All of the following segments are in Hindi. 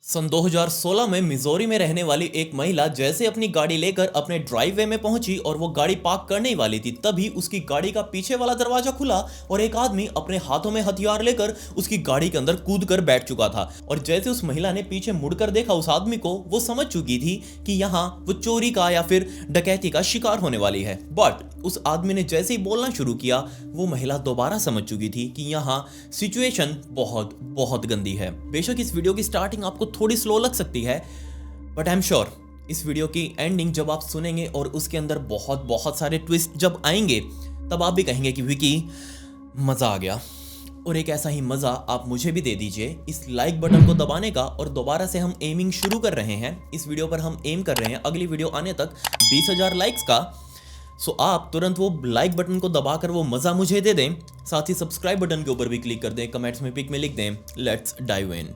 सन 2016 में मिजोरी में रहने वाली एक महिला जैसे अपनी गाड़ी लेकर अपने ड्राइववे में पहुंची और वो गाड़ी पार्क करने ही वाली थी, तभी उसकी गाड़ी का पीछे वाला दरवाजा खुला और एक आदमी अपने हाथों में हथियार लेकर उसकी गाड़ी के अंदर कूद कर बैठ चुका था। और जैसे उस महिला ने पीछे मुड़कर देखा उस आदमी को, वो समझ चुकी थी कि यहाँ वो चोरी का या फिर डकैती का शिकार होने वाली है। बट उस आदमी ने जैसे ही बोलना शुरू किया, वो महिला दोबारा समझ चुकी थी कि यहाँ सिचुएशन बहुत बहुत गंदी है। बेशक इस वीडियो की स्टार्टिंग आपको थोड़ी स्लो लग सकती है, बट आई एम श्योर इस वीडियो की एंडिंग जब आप सुनेंगे और उसके अंदर बहुत बहुत सारे ट्विस्ट जब आएंगे, तब आप भी कहेंगे कि विकी मजा आ गया। और एक ऐसा ही मजा आप मुझे भी दे दीजिए इस लाइक बटन को दबाने का। और दोबारा से हम एमिंग शुरू कर रहे हैं। इस वीडियो पर हम एम कर रहे हैं अगली वीडियो आने तक 20,000 लाइक्स का। सो आप तुरंत वो लाइक बटन को दबाकर वो मजा मुझे दे दें, साथ ही सब्सक्राइब बटन के ऊपर भी क्लिक कर दें, कमेंट्स में पिक में लिख दें, लेट्स डाइव इन।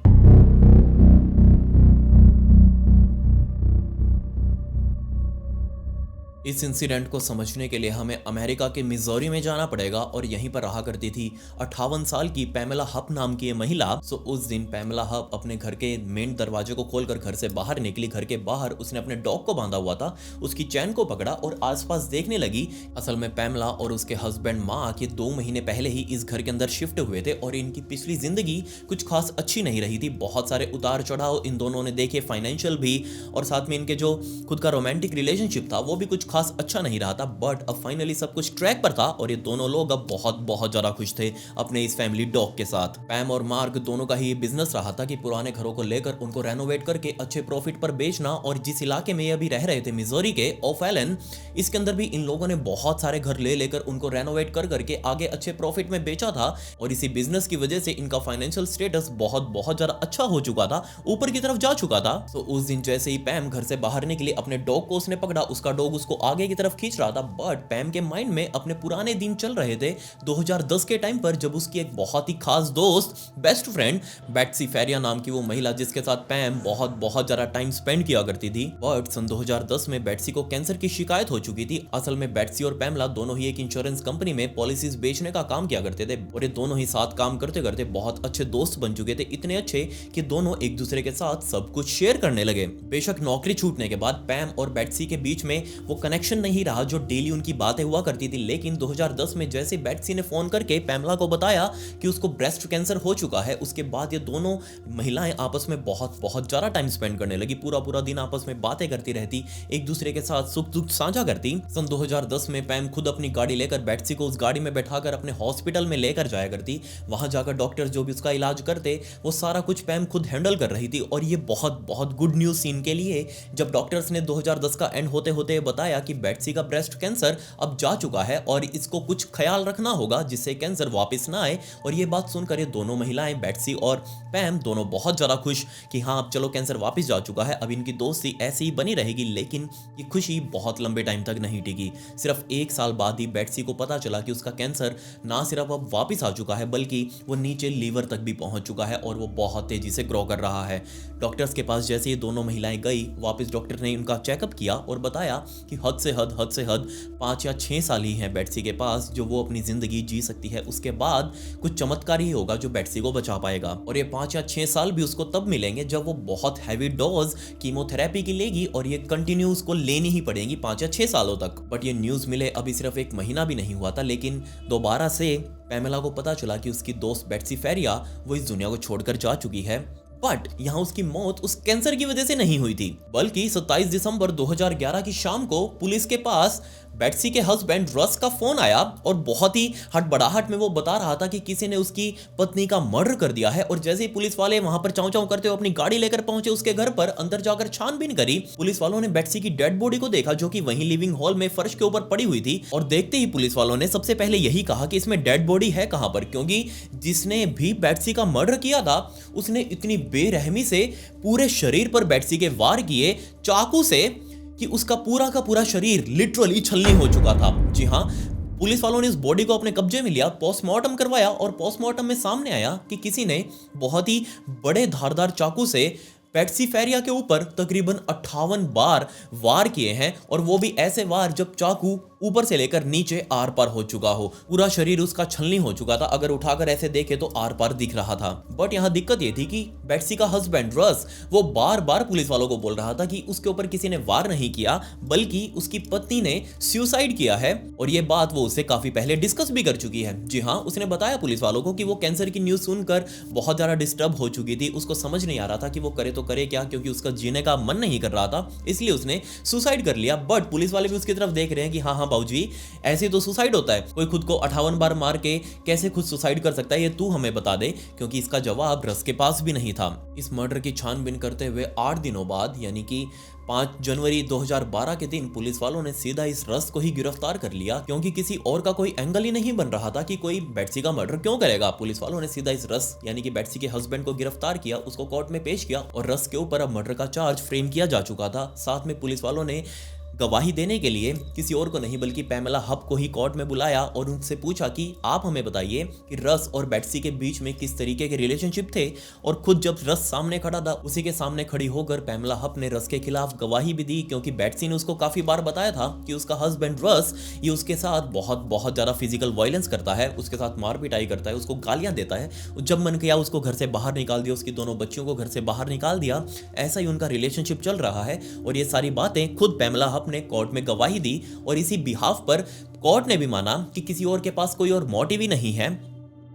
इस इंसिडेंट को समझने के लिए हमें अमेरिका के मिजोरी में जाना पड़ेगा और यहीं पर रहा करती थी 58 साल की पैमेला हप नाम की ये महिला। सो उस दिन पैमेला हप अपने घर के मेन दरवाजे को खोलकर घर से बाहर निकली। घर के बाहर उसने अपने डॉग को बांधा हुआ था, उसकी चैन को पकड़ा और आसपास देखने लगी। असल में पैमेला और उसके हस्बैंड मार्क ये 2 महीने पहले ही इस घर के अंदर शिफ्ट हुए थे और इनकी पिछली जिंदगी कुछ खास अच्छी नहीं रही थी। बहुत सारे उतार चढ़ाव इन दोनों ने देखे, फाइनेंशियल भी, और साथ में इनके जो खुद का रोमांटिक रिलेशनशिप था वो भी कुछ खास अच्छा नहीं रहा था। बट अब फाइनली सब कुछ ट्रैक पर था और ये दोनों लोग अब बहुत बहुत ज्यादा खुश थे अपने इस फैमिली डॉग के साथ। पैम और मार्क दोनों का ही बिजनेस रहा था कि पुराने घरों को लेकर उनको रेनोवेट करके अच्छे प्रॉफिट पर बेचना। और जिस इलाके में ये अभी रह रहे थे मिजोरी के ओफेलन, इसके अंदर भी इन लोगों ने बहुत सारे घर ले लेकर उनको रेनोवेट कर करके आगे अच्छे प्रॉफिट में बेचा था। और इसी बिजनेस की वजह से इनका फाइनेंशियल स्टेटस बहुत बहुत ज्यादा अच्छा हो चुका था, ऊपर की तरफ जा चुका था। तो उस दिन जैसे ही पैम घर से बाहर निकली, अपने डॉग को उसने पकड़ा, उसका डॉग उसको आगे की तरफ खींच रहा था। बट पैम के माइंड में अपने पुराने दिन चल रहे थे 2010 के टाइम पर, जब उसकी एक बहुत ही खास दोस्त, बेस्ट फ्रेंड बेट्सी फेरिया नाम की वो महिला, जिसके साथ पैम बहुत बहुत ज्यादा टाइम स्पेंड किया करती थी। बट सन 2010 में बेट्सी को कैंसर की शिकायत हो चुकी थी। असल में बेट्सी और पैमला दोनों ही एक इंश्योरेंस कंपनी में पॉलिसीज बेचने का काम किया करते थे और ये दोनों ही साथ काम करते करते बहुत अच्छे दोस्त बन चुके थे। इतने अच्छे कि दोनों एक दूसरे के साथ सब कुछ शेयर करने लगे। बेशक नौकरी छूटने के बाद पैम और बेट्सी के बीच में वो कनेक्शन नहीं रहा जो डेली उनकी बातें हुआ करती थी। लेकिन 2010 में जैसे बेट्सी ने फोन करके पैमला को बताया कि उसको ब्रेस्ट कैंसर हो चुका है, उसके बाद ये दोनों महिलाएं आपस में बहुत बहुत ज्यादा टाइम स्पेंड करने लगी। पूरा पूरा दिन आपस में बातें करती रहती, एक दूसरे के साथ सुख दुख साझा करती। सन 2010 में पैम खुद अपनी गाड़ी लेकर बेट्सी को उस गाड़ी में बैठाकर अपने हॉस्पिटल में लेकर जाया करती। वहां जाकर डॉक्टर जो भी उसका इलाज करते, वो सारा कुछ पैम खुद हैंडल कर रही थी। और ये बहुत बहुत गुड न्यूज सीन के लिए, जब डॉक्टर्स ने 2010 का एंड होते होते बताया कि बेट्सी का ब्रेस्ट कैंसर अब जा चुका है और इसको कुछ ख्याल रखना होगा जिससे कैंसर वापस ना आए। और ये बात सुनकर ये दोनों महिलाएं, बेट्सी और पैम, दोनों बहुत ज्यादा खुश कि हाँ अब चलो कैंसर वापस जा चुका है, अब इनकी दोस्ती ऐसी ही बनी रहेगी। लेकिन ये खुशी बहुत लंबे टाइम तक नहीं टिकी। सिर्फ 1 साल बाद ही बेट्सी को पता चला कि उसका कैंसर ना सिर्फ अब वापस आ चुका है, बल्कि वो नीचे लीवर तक भी पहुंच चुका है और वो बहुत तेजी से ग्रो कर रहा है। डॉक्टर्स के पास जैसे ये दोनों महिलाएं गई, वापस डॉक्टर ने उनका चेकअप किया और बताया कि हद से हद 5 या 6 साल ही हैं बेट्सी के पास जो वो अपनी जिंदगी जी सकती है। उसके बाद कुछ चमत्कार ही होगा जो बेट्सी को बचा पाएगा। और ये 5 या 6 साल भी उसको तब मिलेंगे जब वो बहुत हैवी डोज कीमोथेरेपी की लेगी और ये कंटिन्यू उसको लेनी ही पड़ेगी 5 या 6 सालों तक। बट ये न्यूज मिले अभी सिर्फ 1 महीना भी नहीं हुआ था, लेकिन दोबारा से पैमेला को पता चला कि उसकी दोस्त बेट्सी फेरिया वो इस दुनिया को छोड़कर जा चुकी है। बट यहाँ उसकी मौत उस कैंसर की वजह से नहीं हुई थी, बल्कि 27 दिसंबर 2011 की शाम को पुलिस के पास बेट्सी के हस्बैंड रस का फोन आया और बहुत ही हड़बड़ाहट में वो बता रहा था कि किसी ने उसकी पत्नी का मर्डर कर दिया है। और जैसे ही पुलिस वाले वहां पर चाव चाव करते हुए अपनी गाड़ी लेकर पहुंचे उसके घर पर, अंदर जाकर छानबीन करी, पुलिस वालों ने बेट्सी की डेड बॉडी को देखा जो कि वहीं लिविंग हॉल में फर्श के ऊपर पड़ी हुई थी। और देखते ही पुलिस वालों ने सबसे पहले यही कहा कि इसमें डेड बॉडी है कहां पर, क्योंकि जिसने भी बेट्सी का मर्डर किया था उसने इतनी बेरहमी से पूरे शरीर पर बेट्सी के वार किए चाकू से कि उसका पूरा का पूरा शरीर लिटरली छलनी हो चुका था। जी हाँ, पुलिस वालों ने इस बॉडी को अपने कब्जे में लिया, पोस्टमार्टम करवाया और पोस्टमार्टम में सामने आया कि किसी ने बहुत ही बड़े धारदार चाकू से बेट्सी फेरिया के ऊपर तकरीबन 58 बार वार किए हैं। और वो भी ऐसे वार जब चाकू ऊपर से लेकर नीचे आर पार हो चुका हो, पूरा शरीर उसका छलनी हो चुका था, अगर उठाकर ऐसे देखे तो आर पार दिख रहा था। बट यहाँ दिक्कत ये थी कि बेट्सी का हस्बैंड रस वो बार बार पुलिस वालों को बोल रहा था कि उसके ऊपर किसी ने वार नहीं किया, बल्कि उसकी पत्नी ने सुसाइड किया है, और ये बात वो उससे काफी पहले डिस्कस भी कर चुकी है। जी हाँ, उसने बताया पुलिस वालों को कि वो कैंसर की न्यूज सुनकर बहुत ज्यादा डिस्टर्ब हो चुकी थी, उसको समझ नहीं आ रहा था कि वो करे तो करे क्या, क्योंकि उसका जीने का मन नहीं कर रहा था, इसलिए उसने सुसाइड कर लिया। बट पुलिस वाले भी उसकी तरफ देख रहे हैं कि हाँ हाँ बाबूजी, ऐसे तो सुसाइड होता है, कोई खुद को 58 बार मार के कैसे खुद सुसाइड कर सकता है, ये तू हमें बता दे, क्योंकि इसका जवाब रस के पास भी नहीं था। इस मर्डर की छानबीन करते हुए 8 दिनों बाद यानी कि 5 जनवरी 2012 के दिन पुलिस वालों ने सीधा इस रस को ही गिरफ्तार कर लिया, क्योंकि किसी और का कोई एंगल ही नहीं बन रहा था कि कोई बेट्सी का मर्डर क्यों करेगा। पुलिस वालों ने सीधा इस रस यानी कि बेट्सी के हस्बैंड को गिरफ्तार किया, उसको कोर्ट में पेश किया, और रस के ऊपर अब मर्डर का चार्ज फ्रेम किया जा चुका था। साथ में पुलिस वालों ने गवाही देने के लिए किसी और को नहीं बल्कि पैमेला हब को ही कोर्ट में बुलाया और उनसे पूछा कि आप हमें बताइए कि रस और बेट्सी के बीच में किस तरीके के रिलेशनशिप थे। और खुद जब रस सामने खड़ा था, उसी के सामने खड़ी होकर पैमेला हब ने रस के खिलाफ गवाही भी दी, क्योंकि बेट्सी ने उसको काफी बार बताया था कि उसका हस्बैंड रस ये उसके साथ बहुत ज्यादा फिजिकल वायलेंस करता है, उसके साथ मार पिटाई करता है, उसको गालियां देता है, जब मन किया उसको घर से बाहर निकाल दिया, उसकी दोनों बच्चियों को घर से बाहर निकाल दिया। ऐसा ही उनका रिलेशनशिप चल रहा है, और ये सारी बातें खुद पैमेला हब ने कोर्ट में गवाही दी, और इसी बिहाफ पर कोर्ट ने भी माना कि किसी और के पास कोई और मोटिव ही नहीं है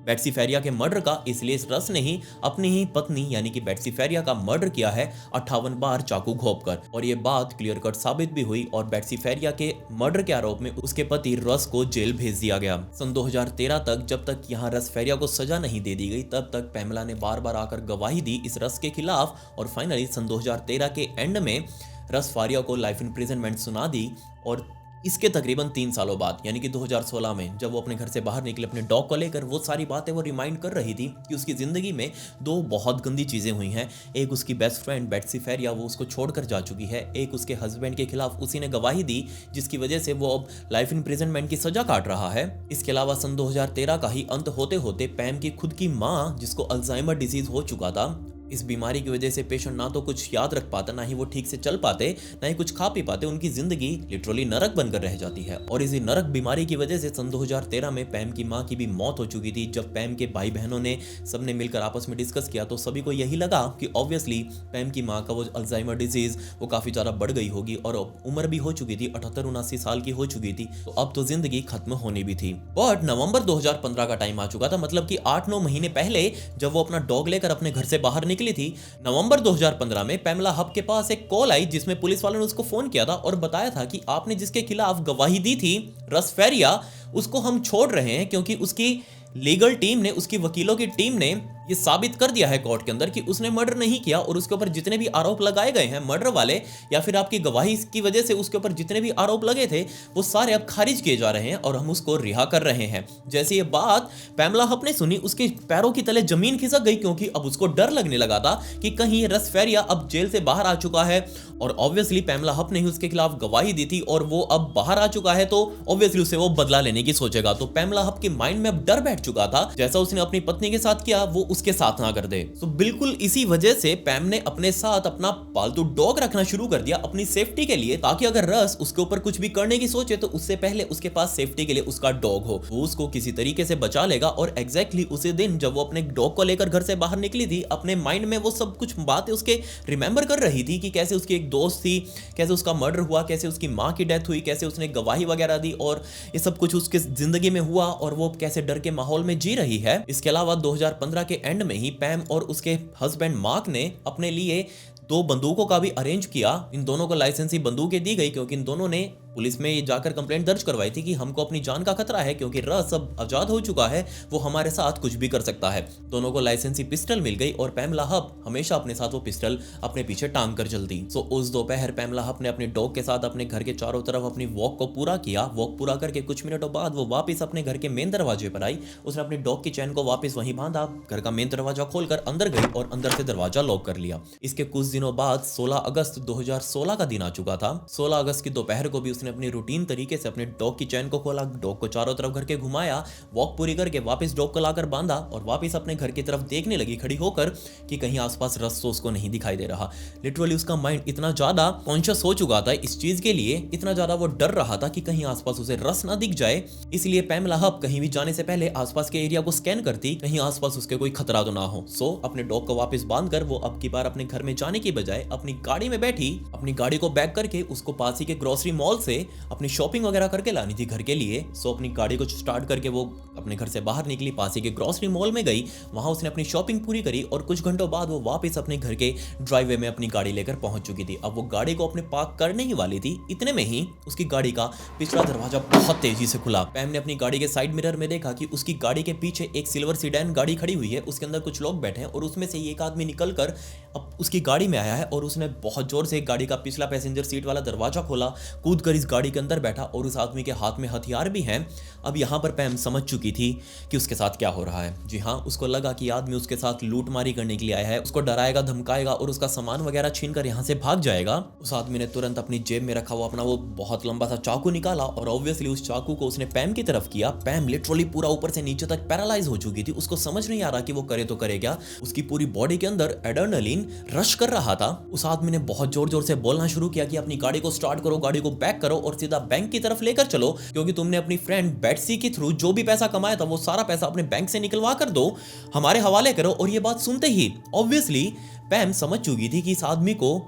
बेट्सी फेरिया के मर्डर का, इसलिए इस रस ने ही अपनी ही पत्नी यानी कि बेट्सी फेरिया का मर्डर किया है 58 बार चाकू घोंपकर। और ये बात क्लियर कट साबित भी हुई, और बेट्सी फेरिया के मर्डर के आरोप में उसके पति रस को जेल भेज दिया गया। सन 2013 तक जब तक यहाँ रस फेरिया को सजा नहीं दे दी गई, तब तक पैमेला ने बार बार आकर गवाही दी इस रस के खिलाफ, और फाइनली सन 2013 के एंड में रस फेरिया को लाइफ इम्प्रिजनमेंट सुना दी। और इसके तकरीबन 3 सालों बाद यानी कि 2016 में जब वो अपने घर से बाहर निकले अपने डॉग को लेकर, वो सारी बातें वो रिमाइंड कर रही थी कि उसकी ज़िंदगी में 2 बहुत गंदी चीज़ें हुई हैं। एक उसकी बेस्ट फ्रेंड बेट्सी फेरिया, वो उसको छोड़कर जा चुकी है। एक उसके हस्बैंड के खिलाफ उसी ने गवाही दी, जिसकी वजह से वो अब लाइफ इम्प्रिजनमेंट की सजा काट रहा है। इसके अलावा सन 2013 का ही अंत होते होते पैम की खुद की माँ, जिसको अल्जाइमर डिजीज हो चुका था, इस बीमारी की वजह से पेशेंट ना तो कुछ याद रख पाता, ना ही वो ठीक से चल पाते, ना ही कुछ खा पी पाते, उनकी जिंदगी लिटरली नरक बनकर रह जाती है। और इसी नरक बीमारी की वजह से सन 2013 में पैम की मां की भी मौत हो चुकी थी। जब पैम के भाई बहनों ने सबने मिलकर आपस में डिस्कस किया तो सभी को यही लगा कि ऑब्वियसली पैम की मां का वो अल्जाइमर डिजीज वो काफी ज्यादा बढ़ गई होगी, और उम्र भी हो चुकी थी, 78-79 साल की हो चुकी थी, तो अब तो जिंदगी खत्म होनी भी थी। बट नवंबर 2015 का टाइम आ चुका था, मतलब कि 8-9 महीने पहले जब वो अपना डॉग लेकर अपने घर से बाहर निकली थी, नवंबर 2015 में पैमेला हब के पास एक कॉल आई, जिसमें पुलिस वालों ने उसको फोन किया था और बताया था कि आपने जिसके खिलाफ गवाही दी थी रस फेरिया, उसको हम छोड़ रहे हैं, क्योंकि उसकी लीगल टीम ने, उसकी वकीलों की टीम ने ये साबित कर दिया है कोर्ट के अंदर कि उसने मर्डर नहीं किया, और उसके ऊपर जितने भी आरोप लगाए गए हैं मर्डर वाले, या फिर आपकी गवाही की वजह से उसके ऊपर जितने भी आरोप लगे थे, वो सारे अब खारिज किए जा रहे हैं और हम उसको रिहा कर रहे हैं। जैसे ये बात पैमेला हब ने सुनी, उसके पैरों की तले जमीन खिसक गई, क्योंकि अब उसको डर लगने लगा था कि कहीं रस फेरिया अब जेल से बाहर आ चुका है, और ऑब्वियसली पैमेला हब ने ही उसके खिलाफ गवाही दी थी, और वो अब बाहर आ चुका है, तो ऑब्वियसली उसे वो बदला लेने की सोचेगा। तो पैमेला हब के माइंड में अब डर बैठ चुका था, जैसा उसने अपनी पत्नी के साथ किया वो उसके साथ ना कर दे। तो बिल्कुल इसी वजह से पैम ने अपने साथ अपना पालतू डॉग रखना शुरू कर दिया अपनी सेफ्टी के लिए, ताकि अगर रस उसके ऊपर कुछ भी करने की सोचे तो उससे पहले उसके पास सेफ्टी के लिए उसका डॉग हो, वो उसको किसी तरीके से बचा लेगा। और एग्जैक्टली उसी दिन जब वो अपने डॉग को लेकर घर से बाहर निकली थी, अपने माइंड में वो सब कुछ बातें उसके रिमेंबर कर रही थी कि कैसे उसकी एक दोस्त थी, कैसे उसका मर्डर हुआ, कैसे उसकी माँ की डेथ हुई, कैसे उसने गवाही वगैरह दी, और ये सब कुछ उसके जिंदगी में हुआ, और वो कैसे डर के माहौल में जी रही है। इसके अलावा 2015 के एंड में ही पैम और उसके हस्बैंड मार्क ने अपने लिए 2 बंदूकों का भी अरेंज किया। इन दोनों को लाइसेंसी बंदूकें दी गई, क्योंकि इन दोनों ने पुलिस में जाकर कंप्लेंट दर्ज करवाई थी कि हमको अपनी जान का खतरा है, क्योंकि रस अब आजाद हो चुका है, वो हमारे साथ कुछ भी कर सकता है। दोनों को लाइसेंसी पिस्टल मिल गई, और पैमेला हब हमेशा अपने साथ वो पिस्टल अपने पीछे टांग कर चलती। सो उस दोपहर पैमेला हब ने अपने डॉग के साथ अपने घर के चारों तरफ अपनी वॉक को पूरा किया। वॉक पूरा करके कुछ मिनटों बाद वो वापस अपने घर के मेन दरवाजे पर आई। उसने अपनी डॉग की चैन को वापस वहीं बांधा, घर का मेन दरवाजा खोलकर अंदर गई और अंदर से दरवाजा लॉक कर लिया। इसके कुछ दिनों बाद 16 अगस्त 2016 का दिन आ चुका था। 16 अगस्त की दोपहर को भी उसने उसने अपनी रूटीन तरीके से अपने डॉग की चैन को खोला, डॉग को चारों तरफ घर के घुमाया, वॉक पूरी करके वापस डॉग को लाकर बांधा और वापस अपने घर की तरफ देखने लगी खड़ी होकर कि कहीं आसपास रस तो उसको नहीं दिखाई दे रहा। लिटरली उसका माइंड इतना ज्यादा कॉन्शियस हो चुका था इस चीज के लिए, इतना ज्यादा वो डर रहा था कि कहीं आसपास उसे रस ना दिख जाए। इसलिए पैमेला हब कहीं भी जाने से पहले आसपास के एरिया को स्कैन करती, कहीं आसपास उसके कोई खतरा तो ना हो। सो अपने डॉग को वापस बांधकर वो अब की बार अपने घर में जाने की बजाय अपनी गाड़ी में बैठी, अपनी गाड़ी को बैक करके उसको पास ही के ग्रोसरी मॉल से अपनी शॉपिंग वगैरह करके लानी थी घर के लिए। सो अपनी गाड़ी को स्टार्ट करके वो अपने घर से बाहर निकली, पास ही के ग्रोसरी मॉल में गई, वहां उसने अपनी शॉपिंग पूरी करी और कुछ घंटों बाद वो वापस अपने घर के ड्राइववे में अपनी गाड़ी लेकर पहुंच चुकी थी। अब वो गाड़ी को अपने पार्क करने ही वाली थी, इतने में ही उसकी गाड़ी का पिछला दरवाजा बहुत तेजी से खुला। पैम ने अपनी गाड़ी के साइड मिरर में देखा कि उसकी गाड़ी के पीछे एक सिल्वर सीडैन गाड़ी खड़ी हुई है, उसके अंदर कुछ लोग बैठे हैं और उसमें से एक आदमी निकलकर अब उसकी गाड़ी में आया है और उसने बहुत जोर से गाड़ी का पिछला पैसेंजर सीट वाला दरवाजा खोला, कूदकर इस गाड़ी के अंदर बैठा और उस आदमी के हाथ में हथियार भी हैं। अब यहाँ पर पैम समझ चुकी थी कि उसके साथ क्या हो रहा है। जी हाँ, उसको लगा कि आदमी उसके साथ लूटमारी करने के लिए आया है, उसको डराएगा, धमकाएगा और उसका सामान वगैरह छीन कर यहाँ से भाग जाएगा। उस आदमी ने तुरंत अपनी जेब में रखा हुआ अपना वो बहुत लंबा सा चाकू निकाला और ऑब्वियसली उस चाकू को उसने पैम की तरफ किया। पैम लिटरली पूरा ऊपर से नीचे तक पैरालाइज हो चुकी थी, उसको समझ नहीं आ रहा कि वो करे तो करे क्या। उसकी पूरी बॉडी के अंदर एड्रेनलिन रश कर रहा था। उस आदमी ने बहुत जोर जोर से बोलना शुरू किया कि अपनी गाड़ी को स्टार्ट करो, गाड़ी को बैक करो और सीधा बैंक की तरफ लेकर चलो, क्योंकि तुमने अपनी फ्रेंड बेट्सी के थ्रू जो भी पैसा कमाया था वो सारा पैसा अपने बैंक से निकलवा कर दो, हमारे हवाले करो। और ये बात सुनते ही ऑब्वियसली पैम समझ चुकी थी कि इस आदमी को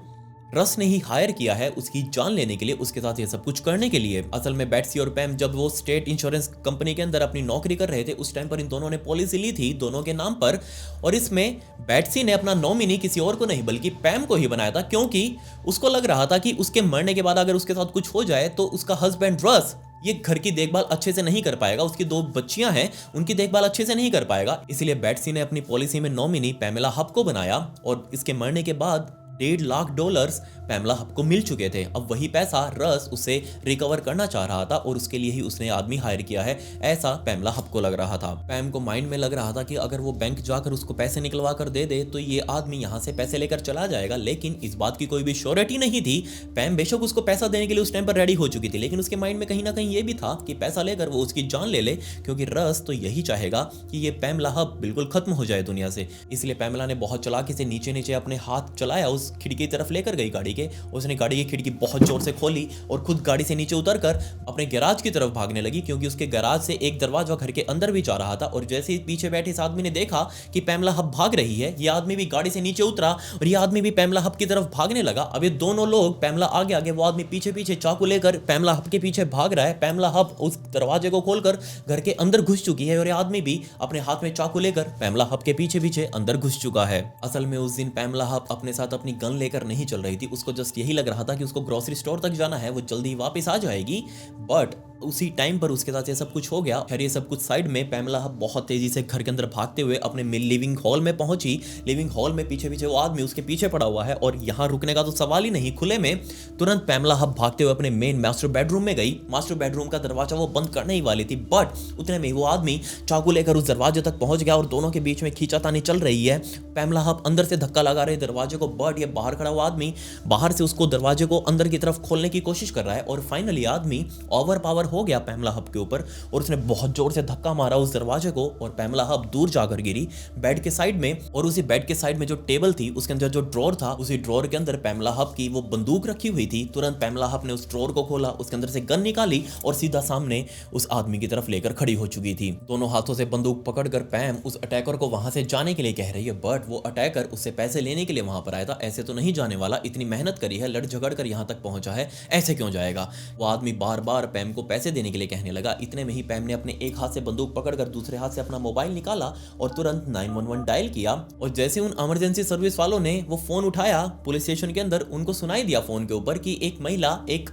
रस ने ही हायर किया है उसकी जान लेने के लिए, उसके साथ ये सब कुछ करने के लिए। असल में बेट्सी और पैम जब वो स्टेट इंश्योरेंस कंपनी के अंदर अपनी नौकरी कर रहे थे, उस टाइम पर इन दोनों ने पॉलिसी ली थी दोनों के नाम पर, और इसमें बेट्सी ने अपना नॉमिनी किसी और को नहीं बल्कि पैम को ही बनाया था, क्योंकि उसको लग रहा था कि उसके मरने के बाद अगर उसके साथ कुछ हो जाए तो उसका हस्बैंड रस ये घर की देखभाल अच्छे से नहीं कर पाएगा, उसकी 2 बच्चियां हैं उनकी देखभाल अच्छे से नहीं कर पाएगा। इसलिए बेट्सी ने अपनी पॉलिसी में नॉमिनी पैमेला हब को बनाया और इसके मरने के बाद $1.5 लाख पैमेला हब को मिल चुके थे। अब वही पैसा रस उसे रिकवर करना चाह रहा था और उसके लिए ही उसने आदमी हायर किया है, ऐसा पैमेला हब को लग रहा था। पैम को माइंड में लग रहा था कि अगर वो बैंक जाकर उसको पैसे निकलवा कर दे दे तो ये आदमी यहाँ से पैसे लेकर चला जाएगा, लेकिन इस बात की कोई भी श्योरिटी नहीं थी। पैम बेशक उसको पैसा देने के लिए उस टाइम पर रेडी हो चुकी थी, लेकिन उसके माइंड में कहीं ना कहीं ये भी था कि पैसा लेकर वो उसकी जान ले ले, क्योंकि रस तो यही चाहेगा कि ये पैमेला हब बिल्कुल खत्म हो जाए दुनिया से। इसलिए पैमेला ने बहुत चालाकी से नीचे नीचे अपने हाथ चलाया, उस खिड़की की तरफ लेकर गई गाड़ी के। उसने गाड़ी की खिड़की बहुत जोर से खोली और खुद गाड़ी से नीचे उतरकर अपने गैराज की तरफ भागने लगी, क्योंकि उसके गैराज से एक दरवाजा घर के अंदर भी जा रहा था। और जैसे ही पीछे बैठे इस आदमी ने देखा कि पैमेला हब भाग रही है, ये आदमी भी गाड़ी से नीचे उतरा और ये आदमी भी पैमेला हब की तरफ भागने लगा। अब ये दोनों लोग, पैमेला आगे आगे, वो आदमी पीछे पीछे चाकू लेकर पैमेला हब के पीछे भाग रहा है। पैमेला हब उस दरवाजे को खोलकर घर के अंदर घुस चुकी है और ये आदमी भी अपने हाथ में चाकू लेकर पैमेला हब के पीछे पीछे अंदर घुस चुका है। असल में उस दिन पैमेला हब अपने साथ अपनी गन लेकर नहीं चल रही थी, उसको जस्ट यही लग रहा था कि उसको ग्रोसरी स्टोर तक जाना है, वो जल्दी ही वापस आ जाएगी। बट उसी टाइम पर उसके साथ ये सब कुछ हो गया। खैर ये सब कुछ साइड में, पैमेला हब बहुत तेजी से घर के अंदर भागते हुए अपने लिविंग हॉल में पहुंची। लिविंग हॉल में पीछे पीछे वो आदमी उसके पीछे पड़ा हुआ है और यहाँ रुकने का तो सवाल ही नहीं। खुले में तुरंत पैमेला हब भागते हुए अपने मेन मास्टर बेडरूम में गई। मास्टर बेडरूम का दरवाजा वो बंद करने ही वाली थी, बट उतने में वो आदमी चाकू लेकर उस दरवाजे तक पहुंच गया और दोनों के बीच में खींचातानी चल रही है। पैमेला हब अंदर से धक्का लगा रहे दरवाजे को, बट ये बाहर खड़ा हुआ आदमी बाहर से उसको दरवाजे को अंदर की तरफ खोलने की कोशिश कर रहा है। और फाइनली आदमी ओवर पावर हो गया पैमेला हब के ऊपर और उसने बहुत जोर से धक्का मारा उस दरवाजे को और पैमेला हब दूर जाकर गिरी बेड के साइड में। और उसी बेड के साइड में जो टेबल थी उसके अंदर जो ड्रॉर था, उसी ड्रॉर के अंदर पैमेला हब की वो बंदूक रखी हुई थी। तुरंत पैमेला हब ने उस ड्रॉर को खोला, उसके अंदर से गन निकाली और सीधा सामने उस आदमी की तरफ लेकर खड़ी हो चुकी थी। दोनों हाथों से बंदूक पकड़कर पैम उस अटैकर को वहां से जाने के लिए कह रही है, बट वो अटैकर उससे पैसे लेने के लिए वहां पर आया था। ऐसे तो नहीं जाने वाला, इतनी मेहनत करी है, लड़ झगड़ कर यहां तक पहुंचा है, ऐसे क्यों जाएगा। वो आदमी बार बार पैम को पैसे देने के लिए कहने लगा। इतने में ही पैम ने अपने एक हाथ से बंदूक पकड़कर दूसरे हाथ से अपना मोबाइल निकाला और तुरंत 911 डायल किया। और जैसे उन इमरजेंसी सर्विस वालों ने वो फोन उठाया पुलिस स्टेशन के अंदर, उनको सुनाई दिया फोन के ऊपर कि एक महिला एक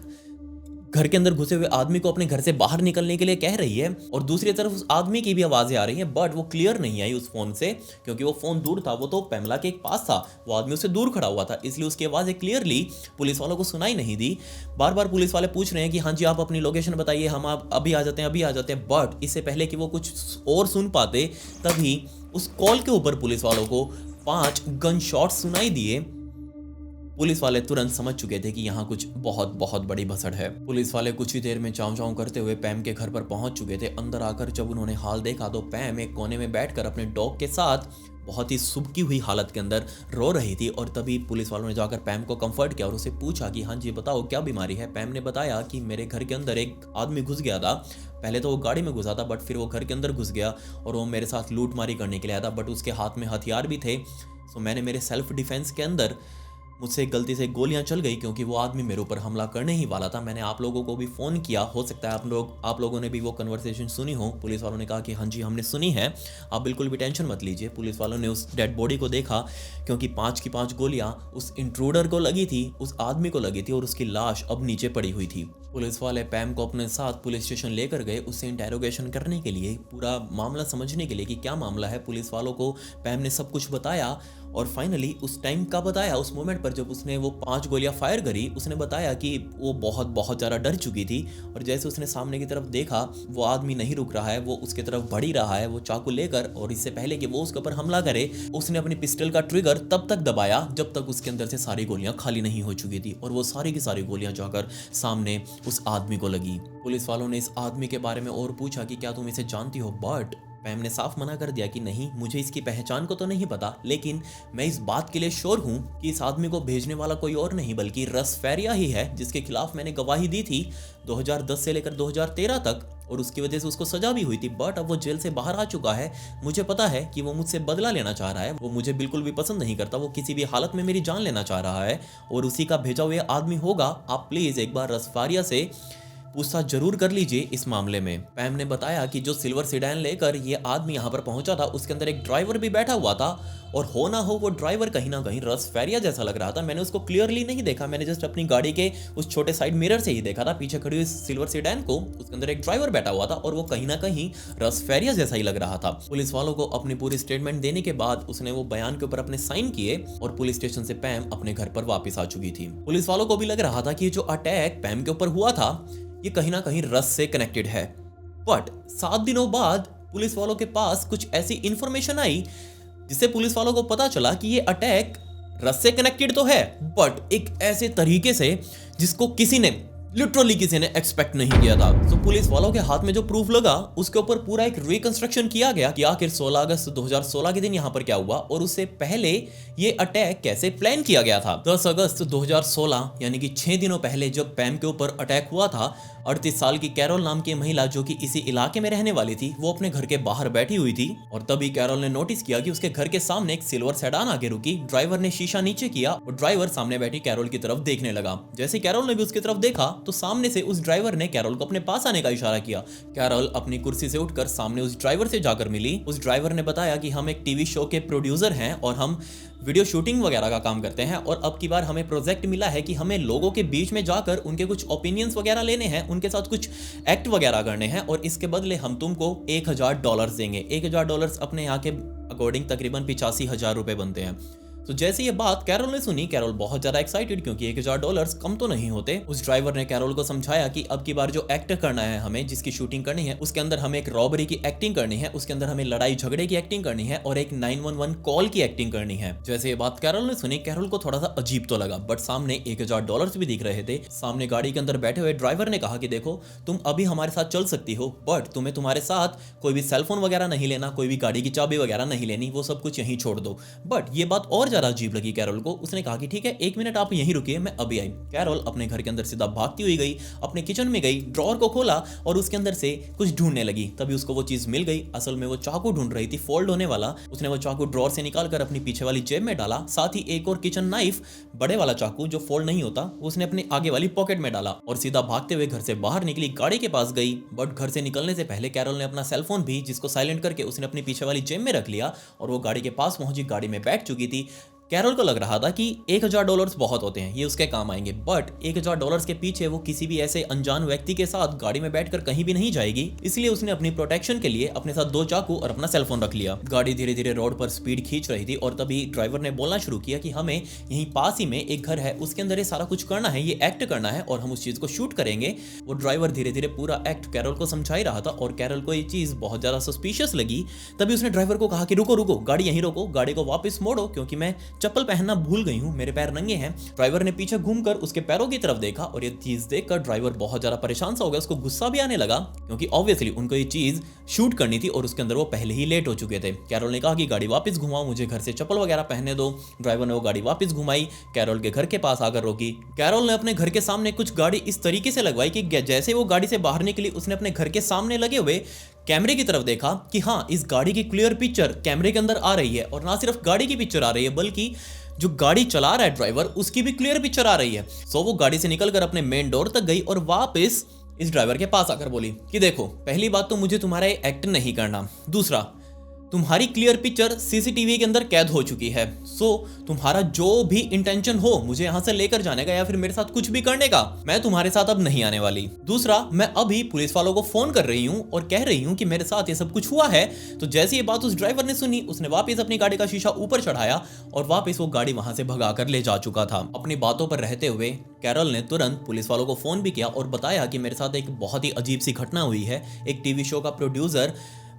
घर के अंदर घुसे हुए आदमी को अपने घर से बाहर निकलने के लिए कह रही है। और दूसरी तरफ उस आदमी की भी आवाजें आ रही हैं, बट वो क्लियर नहीं आई उस फोन से, क्योंकि वो फोन दूर था, वो तो पैमेला के एक पास था, वो आदमी उससे दूर खड़ा हुआ था, इसलिए उसकी आवाजें क्लियरली पुलिस वालों को सुनाई नहीं दी। बार बार पुलिस वाले पूछ रहे हैं कि हाँ जी आप अपनी लोकेशन बताइए, हम आप अभी आ जाते हैं, अभी आ जाते हैं। बट इससे पहले कि वो कुछ और सुन पाते, तभी उस कॉल के ऊपर पुलिस वालों को 5 गन शॉट्स सुनाई दिए पुलिस वाले तुरंत समझ चुके थे कि यहाँ कुछ बहुत बहुत बड़ी भसड़ है। पुलिस वाले कुछ ही देर में चाव चाव करते हुए पैम के घर पर पहुंच चुके थे। अंदर आकर जब उन्होंने हाल देखा तो पैम एक कोने में बैठकर अपने डॉग के साथ बहुत ही सुबकी हुई हालत के अंदर रो रही थी। और तभी पुलिस वालों ने जाकर पैम को कंफर्ट किया और उसे पूछा कि हाँ जी बताओ क्या बीमारी है। पैम ने बताया कि मेरे घर के अंदर एक आदमी घुस गया था। पहले तो वो गाड़ी में घुसा था बट फिर वो घर के अंदर घुस गया और वो मेरे साथ लूटमारी करने के लिए आया था, बट उसके हाथ में हथियार भी थे। सो मैंने मेरे सेल्फ डिफेंस के अंदर मुझसे गलती से गोलियां चल गई क्योंकि वो आदमी मेरे ऊपर हमला करने ही वाला था। मैंने आप लोगों को भी फ़ोन किया, हो सकता है आप लोगों ने भी वो कन्वर्सेशन सुनी हो। पुलिस वालों ने कहा कि हाँ जी हमने सुनी है, आप बिल्कुल भी टेंशन मत लीजिए। पुलिस वालों ने उस डेड बॉडी को देखा क्योंकि 5 की 5 गोलियां उस इंट्रूडर को लगी थी, उस आदमी को लगी थी और उसकी लाश अब नीचे पड़ी हुई थी। पुलिस वाले पैम को अपने साथ पुलिस स्टेशन लेकर गए उससे इंटेरोगेशन करने के लिए, पूरा मामला समझने के लिए कि क्या मामला है। पुलिस वालों को पैम ने सब कुछ बताया और फाइनली उस टाइम का बताया, उस मोमेंट पर जब उसने वो 5 गोलियां फायर करी, उसने बताया कि वो बहुत बहुत ज़्यादा डर चुकी थी और जैसे उसने सामने की तरफ देखा वो आदमी नहीं रुक रहा है, वो उसके तरफ बढ़ ही रहा है वो चाकू लेकर। और इससे पहले कि वो उसके ऊपर हमला करे उसने अपनी पिस्टल का ट्रिगर तब तक दबाया जब तक उसके अंदर से सारी गोलियां खाली नहीं हो चुकी थी और वो सारी की सारी गोलियां जाकर सामने उस आदमी को लगी। पुलिस वालों ने इस आदमी के बारे में और पूछा कि क्या तुम इसे जानती हो, बट पैम ने साफ मना कर दिया कि नहीं, मुझे इसकी पहचान को तो नहीं पता, लेकिन मैं इस बात के लिए श्योर हूं कि इस आदमी को भेजने वाला कोई और नहीं बल्कि रस फेरिया ही है, जिसके खिलाफ मैंने गवाही दी थी 2010 से लेकर 2013 तक और उसकी वजह से उसको सजा भी हुई थी। बट अब वो जेल से बाहर आ चुका है। मुझे पता है कि वो मुझसे बदला लेना चाह रहा है, वो मुझे बिल्कुल भी पसंद नहीं करता, वो किसी भी हालत में मेरी जान लेना चाह रहा है और उसी का भेजा हुआ आदमी होगा। आप प्लीज एक बार रस फेरिया से पूछताछ जरूर कर लीजिए इस मामले में। पैम ने बताया कि जो सिल्वर सीडान लेकर ये आदमी यहाँ पर पहुंचा था उसके अंदर एक ड्राइवर भी बैठा हुआ था और हो ना हो वो ड्राइवर कहीं ना कहीं रस फेरिया जैसा लग रहा था। मैंने उसको क्लियरली नहीं देखा, मैंने जस्ट अपनी गाड़ी के उस छोटे साइड मिरर से ही देखा था पीछे खड़ी हुई सिल्वर सीडान को, उसके अंदर एक ड्राइवर बैठा हुआ था और वो कहीं ना कहीं रस फेरिया जैसा ही लग रहा था। पुलिस वालों को अपनी पूरी स्टेटमेंट देने के बाद उसने वो बयान के ऊपर अपने साइन किए और पुलिस स्टेशन से पैम अपने घर पर वापस आ चुकी थी। पुलिस वालों को भी लग रहा था कि जो अटैक पैम के ऊपर हुआ था ये कहीं ना कहीं रस से कनेक्टेड है। बट 7 दिनों बाद पुलिस वालों के पास कुछ ऐसी इंफॉर्मेशन आई जिससे पुलिस वालों को पता चला कि ये अटैक रस से कनेक्टेड तो है बट एक ऐसे तरीके से जिसको लिटरली किसी ने एक्सपेक्ट नहीं किया था। तो पुलिस वालों के हाथ में जो प्रूफ लगा उसके ऊपर पूरा एक रिकंस्ट्रक्शन किया गया कि आखिर 16 अगस्त 2016 के दिन यहाँ पर क्या हुआ और उससे पहले ये अटैक कैसे प्लान किया गया था। 10 अगस्त 2016 यानी कि 6 दिनों पहले जब पैम के ऊपर अटैक हुआ था, 38 साल की कैरोल नाम की महिला जो कि इसी इलाके में रहने वाली थी वो अपने घर के बाहर बैठी हुई थी और तभी कैरोल ने नोटिस किया कि उसके घर के सामने एक सिल्वर सेडान आके रुकी। ड्राइवर ने शीशा नीचे किया और ड्राइवर सामने बैठी कैरोल की तरफ देखने लगा। जैसे कैरोल ने भी उसकी तरफ देखा तो सामने से उस ड्राइवर ने कैरोल को अपने पास आने का इशारा किया। कैरोल अपनी कुर्सी से उठकर सामने उस ड्राइवर से जाकर मिली। उस ड्राइवर ने बताया कि हम एक टीवी शो के प्रोड्यूसर हैं और हम वीडियो शूटिंग वगैरह का काम करते हैं और अब की बार हमें प्रोजेक्ट मिला है कि हमें लोगों के बीच में जाकर उनके कुछ ओपिनियंस वगैरह लेने हैं, उनके साथ कुछ एक्ट वगैरह करने हैं और इसके बदले हम तुमको $1000 देंगे। $1000 अपने यहाँ के अकॉर्डिंग तकरीबन 85,000 रुपए बनते हैं। तो जैसे ये बात कैरोल ने सुनी, कैरोल बहुत ज्यादा एक्साइटेड क्योंकि $1000 कम तो नहीं होते। उस ड्राइवर ने कैरोल को समझाया कि अब की बार जो एक्ट करना है हमें, जिसकी शूटिंग करनी है उसके अंदर हमें एक रॉबरी की एक्टिंग करनी है, उसके अंदर हमें लड़ाई झगड़े की एक्टिंग करनी है और एक 911 कॉल की एक्टिंग करनी है। जैसे ये बात कैरोल ने सुनी, कैरोल को थोड़ा सा अजीब तो लगा बट सामने $1000 भी दिख रहे थे। सामने गाड़ी के अंदर बैठे हुए ड्राइवर ने कहा कि देखो तुम अभी हमारे साथ चल सकती हो बट तुम्हें तुम्हारे साथ कोई भी सेलफोन वगैरह नहीं लेना, कोई भी गाड़ी की चाबी वगैरह नहीं लेनी, वो सब कुछ यहीं छोड़ दो। बट ये बात और ज्यादा अजीब लगी कैरोल को। उसने कहा कि ठीक है 1 मिनट आप यहीं रुकिए, मैं अभी आई। कैरोल अपने घर के अंदर सीधा भागती हुई गई, अपने किचन में गई, ड्रॉअर को खोला और उसके अंदर से कुछ ढूंढने लगी। तभी उसको वो चीज मिल गई। असल में वो चाकू ढूंढ रही थी फोल्ड होने वाला। उसने वो चाकू ड्रॉअर से निकालकर अपनी पीछे वाली जेब में डाला, साथ ही एक और किचन नाइफ बड़े वाला चाकू जो फोल्ड नहीं होता उसने अपनी आगे वाली पॉकेट में डाला और सीधा भागते हुए घर से बाहर निकली, गाड़ी के पास गई। बट घर से निकलने से पहले कैरोल ने अपना सेलफोन भी, जिसको साइलेंट करके उसने अपनी पीछे वाली जेब में रख लिया और वो गाड़ी के पास पहुंची, गाड़ी में बैठ चुकी थी। कैरोल को लग रहा था कि $1000 बहुत होते हैं, ये उसके काम आएंगे बट $1000 के पीछे वो किसी भी ऐसे अनजान व्यक्ति के साथ गाड़ी में बैठकर कहीं भी नहीं जाएगी। इसलिए उसने अपनी प्रोटेक्शन के लिए अपने साथ 2 चाकू और अपना सेलफोन रख लिया। गाड़ी धीरे धीरे रोड पर स्पीड खींच रही थी और तभी ड्राइवर ने बोलना शुरू किया कि हमें यहीं पास ही में एक घर है, उसके अंदर ये सारा कुछ करना है, ये एक्ट करना है और हम उस चीज को शूट करेंगे। वो ड्राइवर धीरे धीरे पूरा एक्ट कैरोल को समझा ही रहा था और कैरोल को ये चीज बहुत ज्यादा सस्पिशियस लगी। तभी उसने ड्राइवर को कहा कि रुको रुको, गाड़ी यहीं रोको, गाड़ी को वापस मोड़ो क्योंकि मैं चप्पल पहनना भूल गई हूँ, मेरे पैर नंगे हैं। ड्राइवर ने पीछे घूमकर उसके पैरों की तरफ देखा और ये चीज देखकर ड्राइवर बहुत ज्यादा परेशान सा हो गया, उसको गुस्सा भी आने लगा क्योंकि ऑब्वियसली उनको ये चीज शूट करनी थी और उसके अंदर वो पहले ही लेट हो चुके थे। कैरोल ने कहा कि गाड़ी वापस घुमाओ, मुझे घर से चप्पल वगैरह पहनने दो। ड्राइवर ने वो गाड़ी वापस घुमाई, कैरोल के घर के पास आकर रोकी। कैरोल ने अपने घर के सामने कुछ गाड़ी इस तरीके से लगवाई कि जैसे वो गाड़ी से बाहर निकली उसने अपने घर के सामने लगे हुए कैमरे की तरफ देखा कि हाँ, इस गाड़ी की क्लियर पिक्चर कैमरे के अंदर आ रही है। और ना सिर्फ गाड़ी की पिक्चर आ रही है बल्कि जो गाड़ी चला रहा है ड्राइवर उसकी भी क्लियर पिक्चर आ रही है। सो वो गाड़ी से निकलकर अपने मेन डोर तक गई और वापस इस ड्राइवर के पास आकर बोली कि देखो, पहली बात तो मुझे तुम्हारा एक्ट नहीं करना, दूसरा तुम्हारी क्लियर पिक्चर सीसीटीवी के अंदर कैद हो चुकी है। सो तुम्हारा जो भी इंटेंशन हो मुझे यहाँ से लेकर जाने का या फिर मेरे साथ कुछ भी करने का, मैं तुम्हारे साथ अब नहीं आने वाली। दूसरा, मैं अभी पुलिस वालों को फोन कर रही हूँ और कह रही हूँ कि मेरे साथ ये सब कुछ हुआ है। तो जैसे ये बात उस ड्राइवर ने सुनी, उसने वापस अपनी गाड़ी का शीशा ऊपर चढ़ाया और वापस वो गाड़ी वहां से भगाकर ले जा चुका था। अपनी बातों पर रहते हुए कैरल ने तुरंत पुलिस वालों को फोन भी किया और बताया कि मेरे साथ एक बहुत ही अजीब सी घटना हुई है। एक टीवी शो का प्रोड्यूसर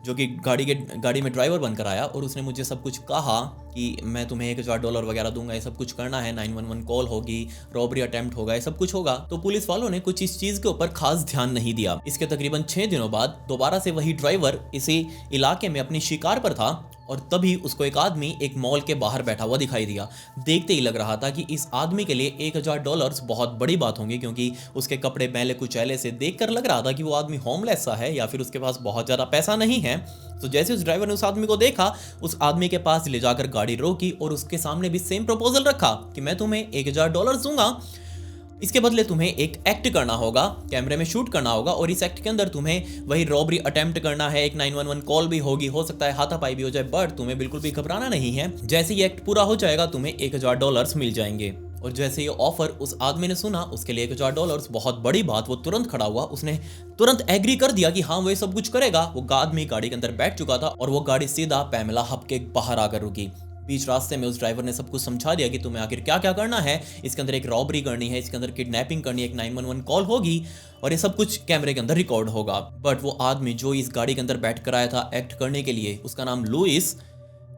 जो कि गाड़ी में ड्राइवर बनकर आया और उसने मुझे सब कुछ कहा कि मैं तुम्हें $1000 वगैरह दूंगा, ये सब कुछ करना है, 911 कॉल होगी, रॉबरी अटेम्प्ट होगा, ये सब कुछ होगा। तो पुलिस वालों ने कुछ इस चीज के ऊपर खास ध्यान नहीं दिया। इसके तकरीबन 6 दिनों बाद दोबारा से वही ड्राइवर इसी इलाके में अपनी शिकार पर था और तभी उसको एक आदमी एक मॉल के बाहर बैठा हुआ दिखाई दिया। देखते ही लग रहा था कि इस आदमी के लिए $1000 बहुत बड़ी बात होंगी, क्योंकि उसके कपड़े मैले कुचैले से देखकर लग रहा था कि वो आदमी होमलेस सा है या फिर उसके पास बहुत ज्यादा पैसा नहीं है। तो जैसे उस ड्राइवर ने उस आदमी को देखा, उस आदमी के पास ले जाकर गाड़ी रोकी और उसके सामने भी सेम प्रपोजल रखा कि मैं तुम्हें $1000 दूंगा, इसके बदले तुम्हें एक एक्ट करना होगा, कैमरे में शूट करना होगा और इस एक्ट के अंदर तुम्हें वही रॉबरी अटेम्प्ट करना है, एक 911 कॉल भी होगी, हो सकता है हाथापाई भी हो जाए, बट तुम्हें बिल्कुल भी घबराना नहीं है। जैसे ये एक्ट पूरा हो जाएगा तुम्हें $1000 मिल जाएंगे। और जैसे ये ऑफर उस आदमी ने सुना, उसके लिए $1000 बहुत बड़ी बात, वो तुरंत खड़ा हुआ, उसने तुरंत एग्री कर दिया कि हाँ वो ये सब कुछ करेगा। वो आदमी गाड़ी के अंदर बैठ चुका था और वो गाड़ी सीधा पैमेला हब के बाहर आकर रुकी। बीच रास्ते में उस ड्राइवर ने सब कुछ समझा दिया कि तुम्हें आखिर क्या क्या करना है, इसके अंदर एक रॉबरी करनी है, इसके अंदर किडनैपिंग करनी है, एक 911 कॉल होगी और ये सब कुछ कैमरे के अंदर रिकॉर्ड होगा। बट वो आदमी जो इस गाड़ी के अंदर बैठ कर आया था एक्ट करने के लिए, उसका नाम लुइस,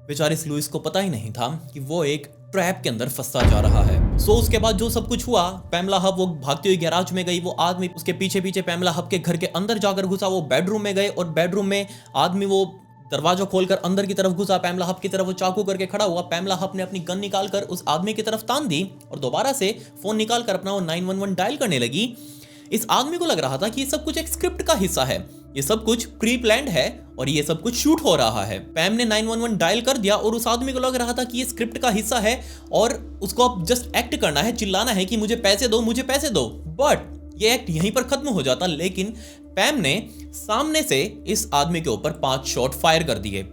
बेचारे इस लुइस को पता ही नहीं था कि वो एक ट्रैप के अंदर फंसता जा रहा है। सो उसके बाद जो सब कुछ हुआ, पैमेला हब वो भागती हुई गैराज में गई, वो आदमी उसके पीछे पीछे पैमेला हब के घर के अंदर जाकर घुसा, वो बेडरूम में गए और बेडरूम में आदमी वो दरवाजा खोलकर अंदर की तरफ घुसा, पैमेला हब की तरफ वो चाकू करके खड़ा हुआ। पैमेला हब ने अपनी गन निकालकर उस आदमी की तरफ तान दी और दोबारा से फोन निकालकर अपना वो 911 डायल करने लगी। इस आदमी को लग रहा था कि ये सब कुछ एक स्क्रिप्ट का हिस्सा है, ये सब कुछ प्री प्लान्ड है और ये सब कुछ शूट हो रहा है। पैम ने 911 डायल कर दिया और उस आदमी को लग रहा था कि ये स्क्रिप्ट का हिस्सा है और उसको अब जस्ट एक्ट करना है, चिल्लाना है कि मुझे पैसे दो, मुझे पैसे दो। बट ये एक्ट यहीं पर खत्म हो जाता, लेकिन पैम ने सामने से इस आदमी के ऊपर 5 शॉट फायर कर दिए।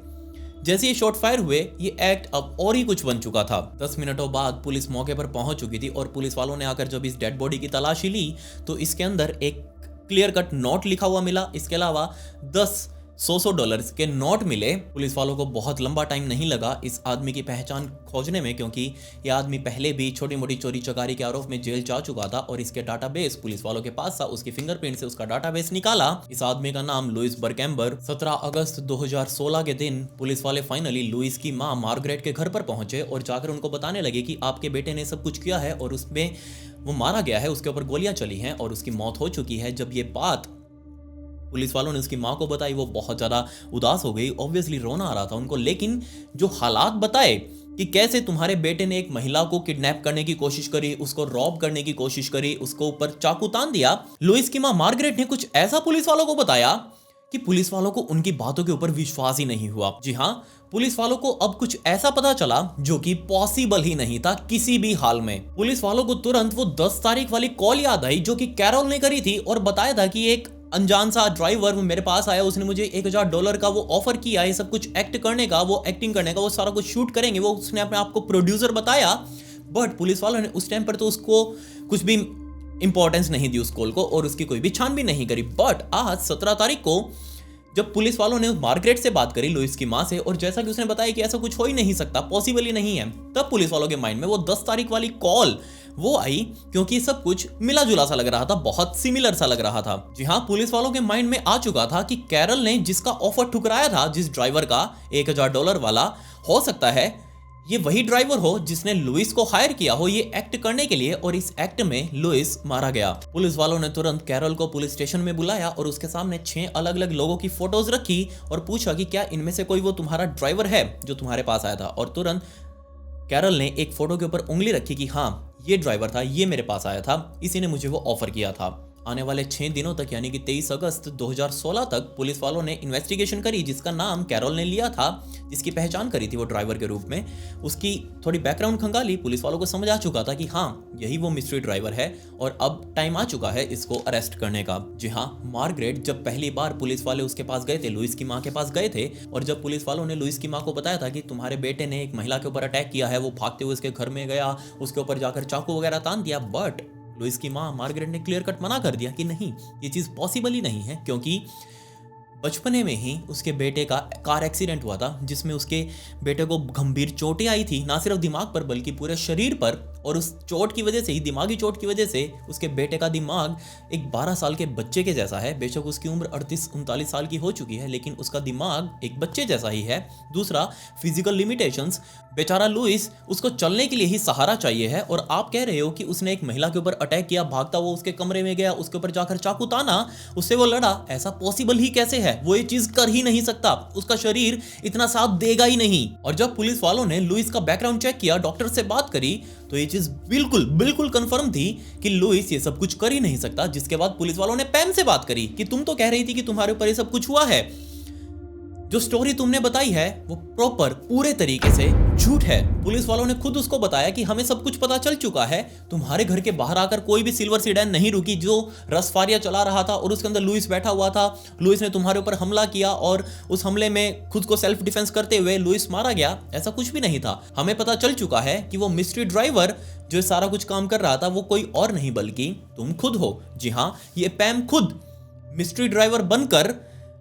जैसे ये शॉट फायर हुए, ये एक्ट अब और ही कुछ बन चुका था। 10 मिनटों बाद पुलिस मौके पर पहुंच चुकी थी और पुलिस वालों ने आकर जब इस डेड बॉडी की तलाशी ली तो इसके अंदर एक क्लियर कट नोट लिखा हुआ मिला। इसके अलावा 10 $100 के नोट मिले। पुलिस वालों को बहुत लंबा टाइम नहीं लगा इस आदमी की पहचान खोजने में, क्योंकि ये आदमी पहले भी छोटी मोटी चोरी चकारी के आरोप में जेल जा चुका था और इसके डाटाबेस पुलिस वालों के पास था। उसकी फिंगरप्रिंट से उसका डाटाबेस निकाला। इस आदमी का नाम लुइस बरकैम्बर। 17 अगस्त 2016 के दिन पुलिस वाले फाइनली लुइस की मां मार्गरेट के घर पर पहुंचे और जाकर उनको बताने लगे कि आपके बेटे ने सब कुछ किया है और उसमें वो मारा गया है, उसके ऊपर गोलियां चली हैं और उसकी मौत हो चुकी है। जब ये बात पुलिस वालों ने उसकी मां को बताई, वो बहुत ज्यादा उदास हो गई, ऑब्वियसली रोना आ रहा था उनको। लेकिन जो हालात बताए कि कैसे तुम्हारे बेटे ने एक महिला को किडनैप करने की कोशिश करी, उसको रॉब करने की कोशिश करी, उसको ऊपर चाकू तान दिया, लुइस की मां मार्गरेट ने कुछ ऐसा पुलिस वालों को बताया कि पुलिस वालों को उनकी बातों के ऊपर विश्वास ही नहीं हुआ। जी हाँ, पुलिस वालों को अब कुछ ऐसा पता चला जो कि पॉसिबल ही नहीं था किसी भी हाल में। पुलिस वालों को तुरंत वो 10 तारीख वाली कॉल याद आई जो कि कैरोल ने करी थी और बताया था कि एक अनजान सा ड्राइवर मेरे पास आया, उसने मुझे $1000 का वो ऑफर किया, ये सब कुछ एक्ट करने का, वो एक्टिंग करने का, वो सारा कुछ शूट करेंगे, वो उसने अपने आप को प्रोड्यूसर बताया। बट पुलिस वालों ने उस टाइम पर तो उसको कुछ भी इंपॉर्टेंस नहीं दी उस कॉल को और उसकी कोई भी छानबीन नहीं करी। बट आज 17 तारीख को जब पुलिस वालों ने मार्गरेट से बात करी, लुइस की मां से, और जैसा कि उसने बताया कि ऐसा कुछ हो ही नहीं सकता, पॉसिबल ही नहीं है, तब पुलिस वालों के माइंड में वो 10 तारीख वाली कॉल वो आई, क्योंकि सब कुछ मिला जुला सा लग रहा था, बहुत सिमिलर सा लग रहा था। जी हाँ, पुलिस वालों के माइंड में आ चुका था कि कैरल ने जिसका ऑफर ठुकराया था, जिस ड्राइवर का $1000 वाला, हो सकता है ये वही ड्राइवर हो जिसने लुइस को हायर किया हो ये एक्ट करने के लिए, और इस एक्ट में लुइस मारा गया। पुलिस वालों ने तुरंत कैरल को पुलिस स्टेशन में बुलाया और उसके सामने 6 अलग अलग लोगों की फोटोज रखी और पूछा कि क्या इनमें से कोई वो तुम्हारा ड्राइवर है जो तुम्हारे पास आया था। और तुरंत कैरल ने एक फोटो के ऊपर उंगली रखी कि हाँ ये ड्राइवर था, ये मेरे पास आया था, इसी ने मुझे वो ऑफर किया था। आने वाले 6 दिनों तक यानी कि 23 अगस्त 2016 तक पुलिस वालों ने इन्वेस्टिगेशन करी, जिसका नाम कैरल ने लिया था, जिसकी पहचान करी थी वो ड्राइवर के रूप में। उसकी थोड़ी बैकग्राउंड खंगाली, पुलिस वालों को समझ आ चुका था कि हाँ यही वो मिस्ट्री ड्राइवर है और अब टाइम आ चुका है इसको अरेस्ट करने का। जी हाँ, मार्गरेट जब पहली बार पुलिस वाले उसके पास गए थे, लुइस की माँ के पास गए थे, और जब पुलिस वालों ने लुइस की माँ को बताया था कि तुम्हारे बेटे ने एक महिला के ऊपर अटैक किया है, वो भागते हुए उसके घर में गया, उसके ऊपर जाकर चाकू वगैरह तान दिया, बट लुइस की माँ मार्गरेट ने क्लियर कट मना कर दिया कि नहीं, ये चीज़ पॉसिबल ही नहीं है, क्योंकि बचपने में ही उसके बेटे का कार एक्सीडेंट हुआ था जिसमें उसके बेटे को गंभीर चोटें आई थी, ना सिर्फ दिमाग पर बल्कि पूरे शरीर पर, और उस चोट की वजह से ही, दिमागी चोट की वजह से उसके बेटे का दिमाग एक 12 साल के बच्चे के जैसा है। बेशक उसकी उम्र 38-39 साल की हो चुकी है, लेकिन उसका दिमाग एक बच्चे जैसा ही है। दूसरा, फिजिकल लिमिटेशंस, बेचारा लुइस, उसको चलने के लिए ही सहारा चाहिए है, और आप कह रहे हो कि उसने एक महिला के ऊपर अटैक किया, भागता वो उसके कमरे में गया, उसके ऊपर जाकर चाकू ताना, उससे वो लड़ा, ऐसा पॉसिबल ही कैसे है? वो ये चीज कर ही नहीं सकता, उसका शरीर इतना साथ देगा ही नहीं। और जब पुलिस वालों ने लुइस का बैकग्राउंड चेक किया, डॉक्टर से बात करी, तो ये चीज बिल्कुल बिल्कुल कंफर्म थी कि लुइस ये सब कुछ कर ही नहीं सकता। जिसके बाद पुलिस वालों ने पैम से बात करी कि तुम तो कह रही थी कि तुम्हारे ऊपर ये सब कुछ हुआ है, जो स्टोरी तुमने बताई है वो प्रॉपर पूरे तरीके से झूठ है। पुलिस वालों ने खुद उसको बताया कि हमें सब कुछ पता चल चुका है, तुम्हारे घर के बाहर आकर कोई भी सिल्वर सीडन नहीं रुकी जो रसफारिया चला रहा था और उसके अंदर लुइस बैठा हुआ था। लुइस ने तुम्हारे ऊपर हमला किया और उस हमले में खुद को सेल्फ डिफेंस करते हुए लुइस मारा गया, ऐसा कुछ भी नहीं था। हमें पता चल चुका है कि वो मिस्ट्री ड्राइवर जो सारा कुछ काम कर रहा था वो कोई और नहीं बल्कि तुम खुद हो। जी हाँ, ये पैम खुद मिस्ट्री ड्राइवर बनकर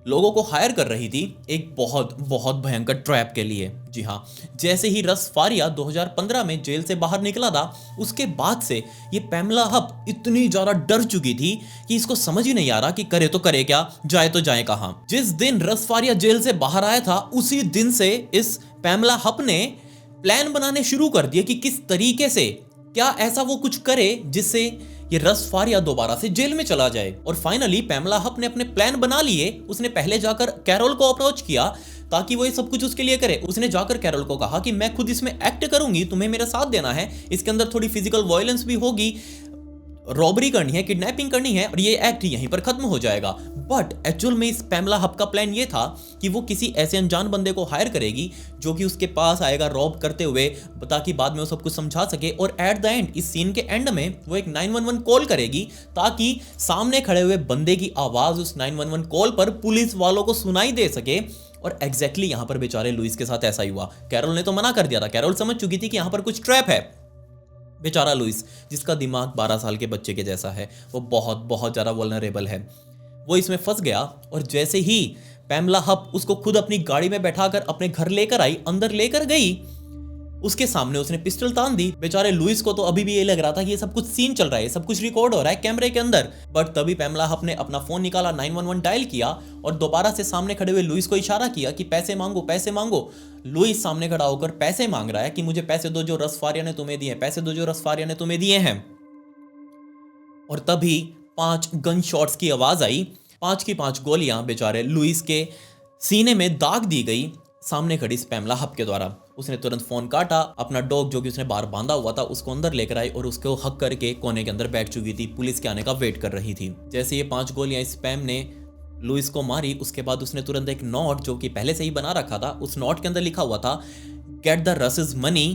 लोगों को हायर कर रही थी एक बहुत बहुत भयंकर ट्रैप के लिए। जी हाँ, जैसे ही रस फारिया 2015 में जेल से बाहर निकला था, उसके बाद से ये पैमला हब इतनी ज्यादा डर चुकी थी कि इसको समझ ही नहीं आ रहा कि करे तो करे क्या, जाए तो जाए कहां। जिस दिन रस फारिया जेल से बाहर आया था, उसी दिन से इस पैमला हब ने प्लान बनाने शुरू कर दिए कि किस तरीके से, क्या ऐसा वो कुछ करे जिससे ये रस फारिया दोबारा से जेल में चला जाए। और फाइनली पैमला हब ने अपने प्लान बना लिए। उसने पहले जाकर कैरोल को अप्रोच किया ताकि वो ये सब कुछ उसके लिए करे। उसने जाकर कैरोल को कहा कि मैं खुद इसमें एक्ट करूंगी, तुम्हें मेरा साथ देना है, इसके अंदर थोड़ी फिजिकल वायलेंस भी होगी, रॉबरी करनी है, किडनैपिंग करनी है, और ये एक्ट यहीं पर खत्म हो जाएगा। बट एक्चुअल में इस पैमला हब का प्लान ये था कि वो किसी ऐसे अनजान बंदे को हायर करेगी जो कि उसके पास आएगा रॉब करते हुए, ताकि बाद में वो सब कुछ समझा सके। और एट द एंड, इस सीन के एंड में वो एक 911 कॉल करेगी ताकि सामने खड़े हुए बंदे की आवाज उस 911 कॉल पर पुलिस वालों को सुनाई दे सके। और एग्जैक्टली यहां पर बेचारे लुइस के साथ ऐसा ही हुआ। कैरोल ने तो मना कर दिया था, कैरोल समझ चुकी थी कि यहां पर कुछ ट्रैप है। बेचारा लुइस, जिसका दिमाग 12 साल के बच्चे के जैसा है, वो बहुत बहुत ज़्यादा वल्नरेबल है, वो इसमें फंस गया। और जैसे ही पैमला हब उसको खुद अपनी गाड़ी में बैठाकर अपने घर लेकर आई, अंदर लेकर गई, उसके सामने उसने पिस्टल तान दी। बेचारे लुइस को तो अभी भी ये लग रहा था कि ये सब कुछ सीन चल रहा है, सब कुछ रिकॉर्ड हो रहा है कैमरे के अंदर। बट तभी पैमला हब ने अपना फोन निकाला, 911 डायल किया और दोबारा से सामने खड़े हुए लुइस को इशारा किया कि पैसे मांगो, पैसे मांगो। लुइस सामने खड़ा होकर पैसे मांग रहा है कि मुझे पैसे दो जो रस फारिया ने तुम्हें दिए, पैसे दो जो रस फारिया ने तुम्हें दिए हैं। और तभी 5 गन शॉट्स की आवाज आई, 5 की 5 गोलियां बेचारे लुइस के सीने में दाग दी गई सामने खड़ी इस पैमला हब के द्वारा। उसने तुरंत फोन काटा, अपना डॉग जो कि उसने बाहर बांधा हुआ था उसको अंदर लेकर आई और उसको हक करके कोने के अंदर बैठ चुकी थी, पुलिस के आने का वेट कर रही थी। जैसे ये 5 गोलियां इस पैम ने लुइस को मारी, उसके बाद उसने तुरंत एक नोट जो कि पहले से ही बना रखा था, उस नोट के अंदर लिखा हुआ था get the russes money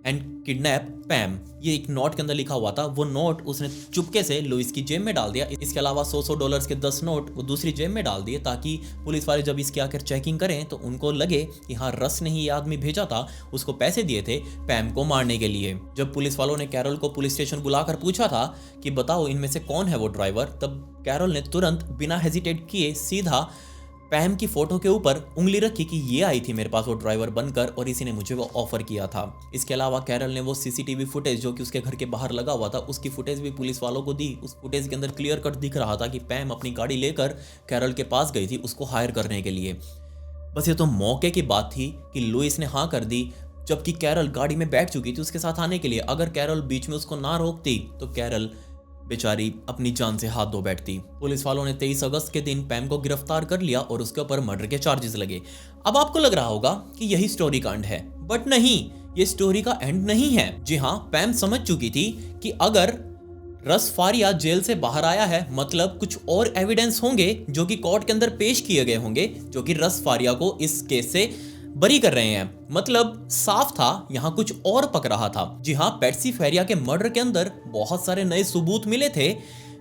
and kidnap Pam. ये एक नोट के अंदर लिखा हुआ था। वो नोट उसने चुपके से लुइस की जेब में डाल दिया। इसके अलावा $100 के 10 नोट वो दूसरी जेब में डाल दिए ताकि पुलिस वाले जब इसकी आकर चेकिंग करें तो उनको लगे कि हाँ, रस ने ही ये आदमी भेजा था, उसको पैसे दिए थे पैम को मारने के लिए। जब पुलिस वालों ने कैरोल को पुलिस स्टेशन बुलाकर पूछा था कि बताओ इनमें से कौन है वो ड्राइवर, तब कैरोल ने तुरंत बिना हेजिटेट किए सीधा पैम की फोटो के ऊपर उंगली रखी कि ये आई थी मेरे पास वो ड्राइवर बनकर और इसी ने मुझे वो ऑफर किया था। इसके अलावा कैरल ने वो सीसीटीवी फुटेज जो कि उसके घर के बाहर लगा हुआ था, उसकी फुटेज भी पुलिस वालों को दी। उस फुटेज के अंदर क्लियर कट दिख रहा था कि पैम अपनी गाड़ी लेकर कैरल के पास गई थी उसको हायर करने के लिए। बस ये तो मौके की बात थी कि लुइस ने हाँ कर दी। जबकि कैरल गाड़ी में बैठ चुकी थी उसके साथ आने के लिए। अगर कैरल बीच में उसको ना रोकती तो कैरल बेचारी अपनी जान से हाथ धो बैठती। पुलिस वालों ने 23 अगस्त के दिन पैम को गिरफ्तार कर लिया और उसके ऊपर मर्डर के चार्जेस लगे। अब आपको लग रहा होगा कि यही स्टोरी कांड है, बट नहीं, ये स्टोरी का एंड नहीं है। जी हाँ, पैम समझ चुकी थी कि अगर रस फारिया जेल से बाहर आया है मतलब कुछ और एविडेंस होंगे जो कि कोर्ट के अंदर पेश किए गए होंगे, जो कि रस फारिया को इस केस से बरी कर रहे हैं। मतलब साफ था यहां कुछ और पक रहा था। जी हां, पैट्सी फेरिया के मर्डर के अंदर बहुत सारे नए सबूत मिले थे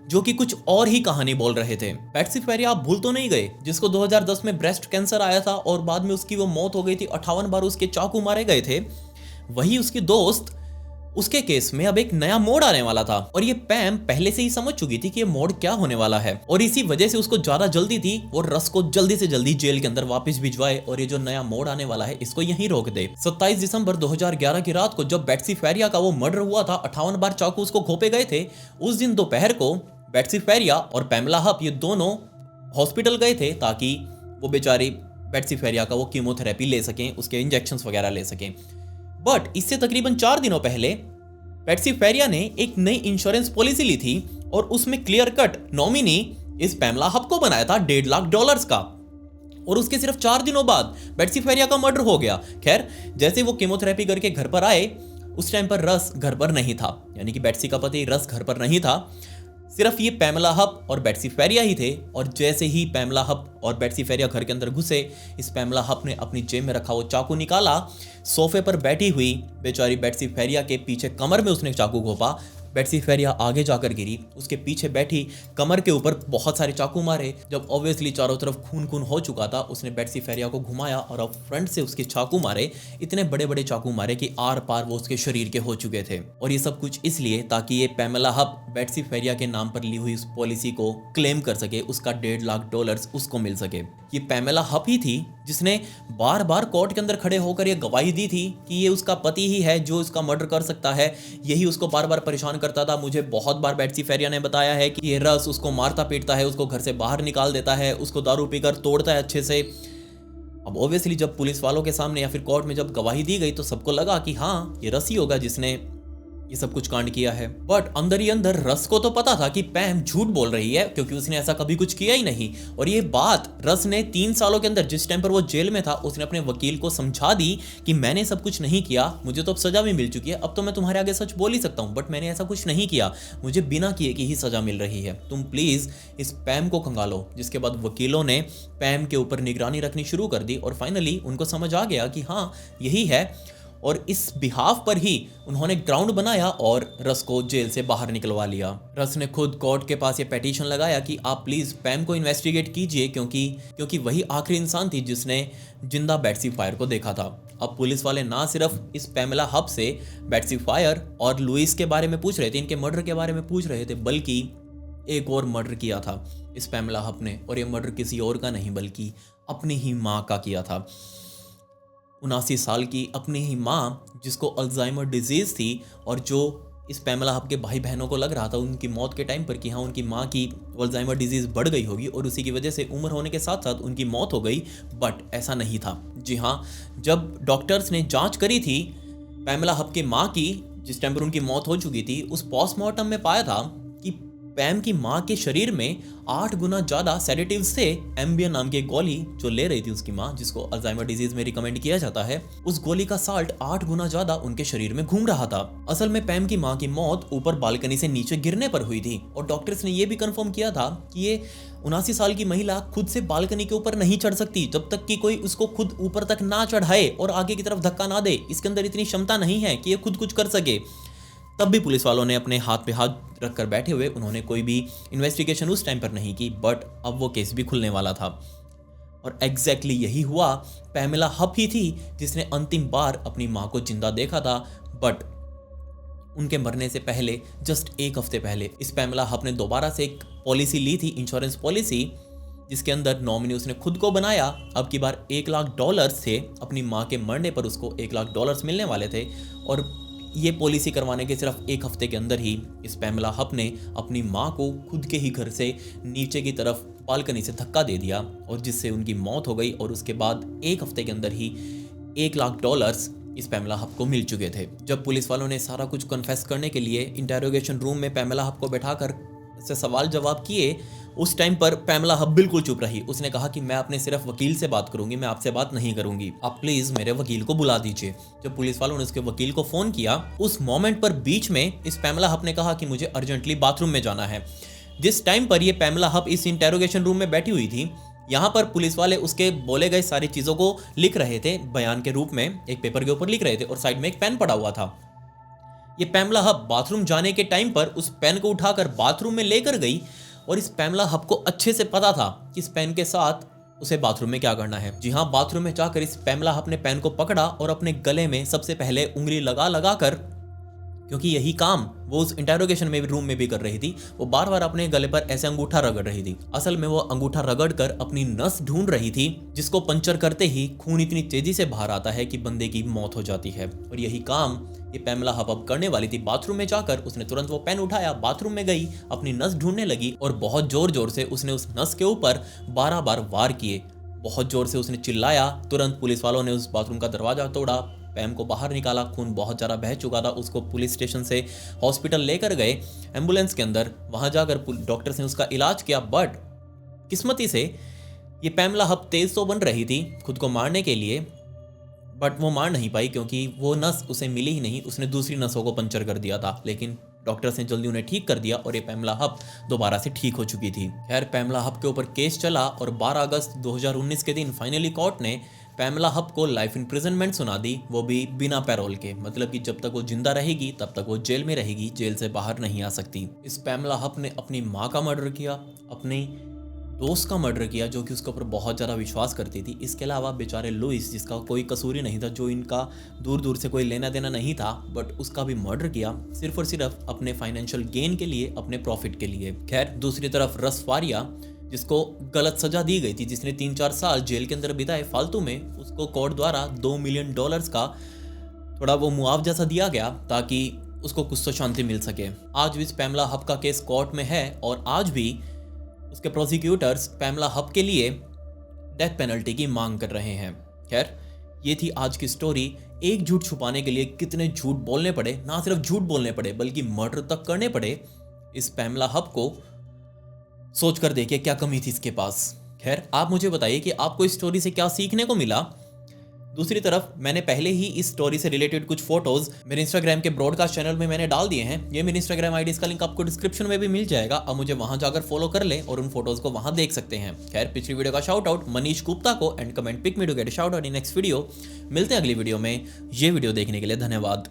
जो कि कुछ और ही कहानी बोल रहे थे। पैट्सी फेरिया आप भूल तो नहीं गए, जिसको 2010 में ब्रेस्ट कैंसर आया था और बाद में उसकी वो मौत हो गई थी, 58 बार उसके चाकू मारे गए थे। वही उसकी दोस्त, उसके केस में अब एक नया मोड़ आने वाला था और ये पैम पहले से ही समझ चुकी थी कि ये मोड़ क्या होने वाला है और इसी वजह से उसको ज्यादा जल्दी थी वो रस को जल्दी से जल्दी जेल के अंदर वापस भिजवाए और ये जो नया मोड़ आने वाला है इसको यहीं रोक दे। 27 दिसंबर 2011 की रात को जब पैट्सी फेरिया का वो मर्डर हुआ था, 58 बार चाकू उसको घोंपे गए थे, उस दिन दोपहर को पैट्सी फेरिया और पैमेला हप ये दोनों हॉस्पिटल गए थे ताकि वो बेचारी पैट्सी फेरिया का वो कीमोथेरेपी ले सकें, उसके इंजेक्शंस वगैरह ले सकें। बट इससे तकरीबन 4 दिनों पहले पैट्सी फेरिया ने एक नई इंश्योरेंस पॉलिसी ली थी और उसमें क्लियर कट नॉमिनी इस पैमेला हप को बनाया था $1.5 लाख का। और उसके सिर्फ 4 दिनों बाद पैट्सी फेरिया का मर्डर हो गया। खैर, जैसे वो कीमोथेरेपी करके घर पर आए उस टाइम पर रस घर पर नहीं था, यानी कि पैट्सी का पति रस घर पर नहीं था, सिर्फ ये पैमेला हप और पैट्सी फेरिया ही थे। और जैसे ही पैमेला हप और पैट्सी फेरिया घर के अंदर घुसे, इस पैमेला हप ने अपनी जेब में रखा वो चाकू निकाला, सोफे पर बैठी हुई बेचारी पैट्सी फेरिया के पीछे कमर में उसने चाकू घोंपा। पैट्सी फेरिया आगे जाकर गिरी, उसके पीछे बैठी कमर के ऊपर बहुत सारे चाकू मारे। जब ऑब्वियसली चारों तरफ खून खून हो चुका था, उसने पैट्सी फेरिया को घुमाया और अब फ्रंट से उसके चाकू मारे, इतने बड़े बड़े चाकू मारे कि आर पार वो उसके शरीर के हो चुके थे। और ये सब कुछ इसलिए ताकि ये पैमेला हप पैट्सी फेरिया के नाम पर ली हुई उस पॉलिसी को क्लेम कर सके, उसका $1.5 लाख उसको मिल सके। ये पैमेला हप ही थी जिसने बार बार कोर्ट के अंदर खड़े होकर ये गवाही दी थी कि ये उसका पति ही है जो इसका मर्डर कर सकता है। यही उसको बार बार परेशान करता था। मुझे बहुत बार पैट्सी फेरिया ने बताया है कि ये रस उसको मारता पीटता है, उसको घर से बाहर निकाल देता है, उसको दारू पीकर तोड़ता है अच्छे से। अब ऑब्वियसली जब पुलिस वालों के सामने या फिर कोर्ट में जब गवाही दी गई तो सबको लगा कि हाँ, ये रस ही होगा जिसने ये सब कुछ कांड किया है। बट अंदर ही अंदर रस को तो पता था कि पैम झूठ बोल रही है क्योंकि उसने ऐसा कभी कुछ किया ही नहीं। और ये बात रस ने 3 सालों के अंदर, जिस टाइम पर वो जेल में था, उसने अपने वकील को समझा दी कि मैंने सब कुछ नहीं किया, मुझे तो अब सजा भी मिल चुकी है, अब तो मैं तुम्हारे आगे सच बोल ही सकता हूँ, बट मैंने ऐसा कुछ नहीं किया, मुझे बिना किए की ही सजा मिल रही है, तुम प्लीज इस पैम को खंगालो। जिसके बाद वकीलों ने पैम के ऊपर निगरानी रखनी शुरू कर दी और फाइनली उनको समझ आ गया कि हाँ यही है। और इस बिहाफ पर ही उन्होंने ग्राउंड बनाया और रस को जेल से बाहर निकलवा लिया। रस ने खुद कोर्ट के पास ये पेटिशन लगाया कि आप प्लीज पैम को इन्वेस्टिगेट कीजिए क्योंकि वही आखिरी इंसान थी जिसने जिंदा पैट्सी फायर को देखा था। अब पुलिस वाले ना सिर्फ इस पैमेला हप से पैट्सी फायर और लुइस के बारे में पूछ रहे थे, इनके मर्डर के बारे में पूछ रहे थे, बल्कि एक और मर्डर किया था इस पैमेला हप ने। और ये मर्डर किसी और का नहीं बल्कि अपनी ही माँ का किया था। 79 साल की अपनी ही माँ जिसको अल्जाइमर डिजीज थी और जो इस पैमेला हप के भाई बहनों को लग रहा था उनकी मौत के टाइम पर कि हाँ उनकी माँ की अल्जाइमर डिजीज बढ़ गई होगी और उसी की वजह से उम्र होने के साथ साथ उनकी मौत हो गई। बट ऐसा नहीं था। जी हाँ, जब डॉक्टर्स ने जांच करी थी पैमेला हप की माँ की, जिस टाइम पर उनकी मौत हो चुकी थी, उस पोस्टमार्टम में पाया था कि पैम की माँ के शरीर में 8 गुना ज्यादा सेडेटिव से एम्बियन नाम की एक गोली जो ले रही थी उसकी माँ, जिसको अल्जाइमर डिजीज में रिकमेंड किया जाता है, उस गोली का साल्ट 8 गुना ज्यादा उनके शरीर में घूम रहा था। असल में पैम की माँ की मौत ऊपर बालकनी से नीचे गिरने पर हुई थी और डॉक्टर्स ने यह भी कंफर्म किया था कि ये 79 साल की महिला खुद से बालकनी के ऊपर नहीं चढ़ सकती जब तक कि कोई उसको खुद ऊपर तक ना चढ़ाए और आगे की तरफ धक्का ना दे। इसके अंदर इतनी क्षमता नहीं है कि ये खुद कुछ कर सके। तब भी पुलिस वालों ने अपने हाथ पे हाथ रखकर बैठे हुए, उन्होंने कोई भी इन्वेस्टिगेशन उस टाइम पर नहीं की। बट अब वो केस भी खुलने वाला था और एग्जैक्टली यही हुआ। पैमेला हप ही थी जिसने अंतिम बार अपनी माँ को जिंदा देखा था। बट उनके मरने से पहले जस्ट 1 हफ्ते पहले इस पैमेला हप ने दोबारा से एक पॉलिसी ली थी, इंश्योरेंस पॉलिसी, जिसके अंदर नॉमिनी उसने खुद को बनाया। अब की बार $1 लाख थे। अपनी माँ के मरने पर उसको $1 लाख मिलने वाले थे और ये पॉलिसी करवाने के सिर्फ 1 हफ्ते के अंदर ही इस पैमेला हप ने अपनी माँ को खुद के ही घर से नीचे की तरफ बालकनी से धक्का दे दिया और जिससे उनकी मौत हो गई। और उसके बाद 1 हफ्ते के अंदर ही $1 लाख इस पैमेला हब को मिल चुके थे। जब पुलिस वालों ने सारा कुछ कन्फेस करने के लिए इंटेरोगेशन रूम में पैमेला हब को बैठाकर से सवाल जवाब किए, उस टाइम पर पैमेला हब बिल्कुल चुप रही। उसने कहा कि मैं अपने सिर्फ वकील से बात करूंगी, मैं आपसे बात नहीं करूंगी, आप प्लीज मेरे वकील को बुला दीजिए। जब पुलिस वालों ने उसके वकील को फोन किया, उस मोमेंट पर बीच में इस पैमेला हब ने कहा कि मुझे अर्जेंटली बाथरूम में जाना है। जिस टाइम पर ये पैमेला हब इस इंटेरोगेशन रूम में बैठी हुई थी, यहाँ पर पुलिस वाले उसके बोले गए सारी चीजों को लिख रहे थे, बयान के रूप में एक पेपर के ऊपर लिख रहे थे और साइड में एक पेन पड़ा हुआ था। ये पैमेला हब बाथरूम जाने के टाइम पर उस पेन को उठाकर बाथरूम में लेकर गई और इस पैमेला हब को अच्छे से पता था कि इस पेन के साथ उसे बाथरूम में क्या करना है। जी हाँ, बाथरूम में जाकर इस पैमेला हब ने पेन को पकड़ा और अपने गले में सबसे पहले उंगली लगा कर, क्योंकि यही काम वो उस इंटेरोगेशन में रूम में भी कर रही थी, वो बार बार अपने गले पर ऐसे अंगूठा रगड़ रही थी। असल में वो अंगूठा रगड़ कर अपनी नस ढूंढ रही थी, जिसको पंचर करते ही खून इतनी तेजी से बाहर आता है कि बंदे की मौत हो जाती है। और यही काम ये पैमेला हब अब करने वाली थी। बाथरूम में जाकर उसने तुरंत वो पेन उठाया, बाथरूम में गई, अपनी नस ढूंढने लगी और बहुत जोर जोर से उसने उस नस के ऊपर 12 बार वार किए। बहुत जोर से उसने चिल्लाया। तुरंत पुलिस वालों ने उस बाथरूम का दरवाजा तोड़ा, पैम को बाहर निकाला। खून बहुत ज़्यादा बह चुका था। उसको पुलिस स्टेशन से हॉस्पिटल लेकर गए एम्बुलेंस के अंदर। वहाँ जाकर डॉक्टर्स ने उसका इलाज किया, बट किस्मती से ये पैमेला हब तेज तो बन रही थी खुद को मारने के लिए, बट वो मार नहीं पाई क्योंकि वो नस उसे मिली ही नहीं। उसने दूसरी नसों को पंचर कर दिया था, लेकिन डॉक्टर्स ने जल्दी उन्हें ठीक कर दिया और ये पैमेला हब दोबारा से ठीक हो चुकी थी। खैर, पैमेला हब के ऊपर केस चला और 12 अगस्त 2019 के दिन फाइनली कोर्ट ने पैमेला हब को लाइफ इम्प्रिजनमेंट सुना दी, वो भी बिना पैरोल के। मतलब कि जब तक वो जिंदा रहेगी तब तक वो जेल में रहेगी, जेल से बाहर नहीं आ सकती। इस पैमेला हब ने अपनी माँ का मर्डर किया, अपनी दोस्त का मर्डर किया जो कि उसके ऊपर बहुत ज़्यादा विश्वास करती थी। इसके अलावा बेचारे लुइस, जिसका कोई कसूर ही नहीं था, जो इनका दूर दूर से कोई लेना देना नहीं था, बट उसका भी मर्डर किया सिर्फ और सिर्फ अपने फाइनेंशियल गेन के लिए, अपने प्रॉफिट के लिए। खैर, दूसरी तरफ रस फारिया, जिसको गलत सजा दी गई थी, जिसने 3-4 साल जेल के अंदर बिताए फालतू में, उसको कोर्ट द्वारा $2 मिलियन का थोड़ा वो मुआवजा सा दिया गया ताकि उसको कुछ तो शांति मिल सके। आज भी इस पैमेला हब का केस कोर्ट में है और आज भी उसके प्रोसिक्यूटर्स पैमेला हब के लिए डेथ पेनल्टी की मांग कर रहे हैं। खैर, ये थी आज की स्टोरी। एक झूठ छुपाने के लिए कितने झूठ बोलने पड़े, ना सिर्फ झूठ बोलने पड़े बल्कि मर्डर तक करने पड़े इस पैमेला हब को। सोच कर देखिए क्या कमी थी इसके पास। खैर, आप मुझे बताइए कि आपको इस स्टोरी से क्या सीखने को मिला। दूसरी तरफ मैंने पहले ही इस स्टोरी से रिलेटेड कुछ फोटोज मेरे इंस्टाग्राम के ब्रॉडकास्ट चैनल में मैंने डाल दिए हैं। ये मेरी इंस्टाग्राम आईडी, इसका लिंक आपको डिस्क्रिप्शन में भी मिल जाएगा। अब मुझे वहां जाकर फॉलो कर ले और उन फोटोज को वहां देख सकते हैं। खैर, पिछली वीडियो का शाउट आउट मनीष गुप्ता को and comment pick me to get a shout out in next video. मिलते हैं अगली वीडियो में। ये वीडियो देखने के लिए धन्यवाद।